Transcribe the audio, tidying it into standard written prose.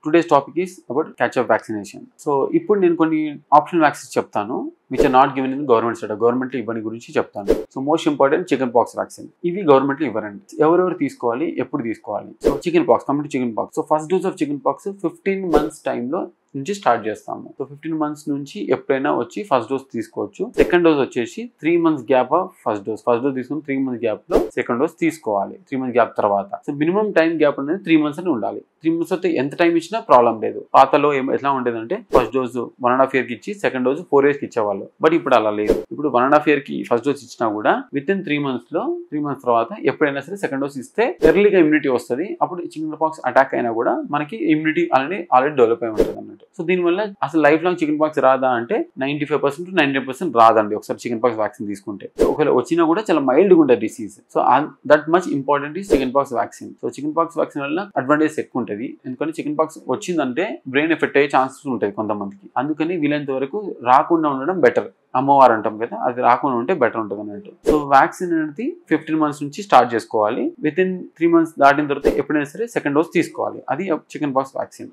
Today's topic is about catch up vaccination. So ఇప్పుడు నేను కొన్ని ఆప్షనల్ వ్యాక్సిన్స్ చెప్తాను which are not given in government sector. Government ఇవ్వని గురించి చెప్తాను. So most important chicken pox vaccine. ఇవి గవర్నమెంట్ ఇవ్వరండి. ఎవరెవరు తీసుకోవాలి, ఎప్పుడు తీసుకోవాలి? So chicken pox, complete chicken pox. So first dose of chicken pox 15 months టైంలో నుంచి స్టార్ట్ చేస్తాము. సో 15 months నుంచి ఎప్పుడైనా వచ్చి ఫస్ట్ డోస్ తీసుకోవచ్చు. సెకండ్ డోస్ వచ్చేసి 3 months gap of first dose తీసుకుని 3 months గ్యాప్ లో సెకండ్ డోస్ తీసుకోవాలి. 3 months గ్యాప్ తర్వాత. సో మినిమం టైం గ్యాప్ అనేది 3 months అని ఉండాలి. 3 months అయితే ఎంత టైం ఇచ్చినా ప్రాబ్లం లేదు. పాతలో ఎట్లా ఉండేదంటే ఫస్ట్ డోస్ 1.5 year కి ఇచ్చి సెకండ్ డోస్ 4 years కి ఇచ్చేవాళ్ళు. బట్ ఇప్పుడు అలా లేదు. ఇప్పుడు 1.5 year కి ఫస్ట్ డోస్ ఇచ్చినా కూడా విత్ ఇన్ 3 months లో 3 months తర్వాత ఎప్పుడైనా సరే సెకండ్ డోస్ ఇస్తే ఎర్లీగా ఇమ్యూనిటీ వస్తుంది. అప్పుడు చికెన్ పాక్స్ అటాక్ అయినా కూడా మనకి ఇమ్యూనిటీ ఆల్రెడీ డెవలప్ అయి ఉంటుంది అన్నట్టు. సో దీనివల్ల అసలు లైఫ్ లాంగ్ చికెన్ పాక్స్ రాదా అంటే 95% to 99% రాదండి ఒకసారి చికెన్ పాక్స్ వ్యాక్సిన్ తీసుకుంటే. ఒకవేళ వచ్చినా కూడా చాలా మైల్డ్ గా ఉంటుంది disease. So that much important ఈ chicken pox vaccine. So chicken pox vaccine వల్ల అడ్వాంటేజ్ ఎక్కువ ఉంటుంది. ఎందుకంటే చికెన్ పాక్స్ వచ్చిందంటే బ్రెయిన్ ఎఫెక్ట్ అయ్యే ఛాన్సెస్ ఉంటుంది కొంతమందికి. అందుకని వీలైనంత వరకు రాకుండా ఉండడం బెటర్. అమ్మవారు అంటాం కదా, అది రాకుండా ఉంటే బెటర్ ఉంటుంది అన్నట్టు. సో వ్యాక్సిన్ అనేది 15 months నుంచి స్టార్ట్ చేసుకోవాలి. విత్ ఇన్ 3 months దాటిన తర్వాత ఎప్పుడైనా సరే సెకండ్ డోస్ తీసుకోవాలి. అది చికెన్ పాక్స్ వ్యాక్సిన్.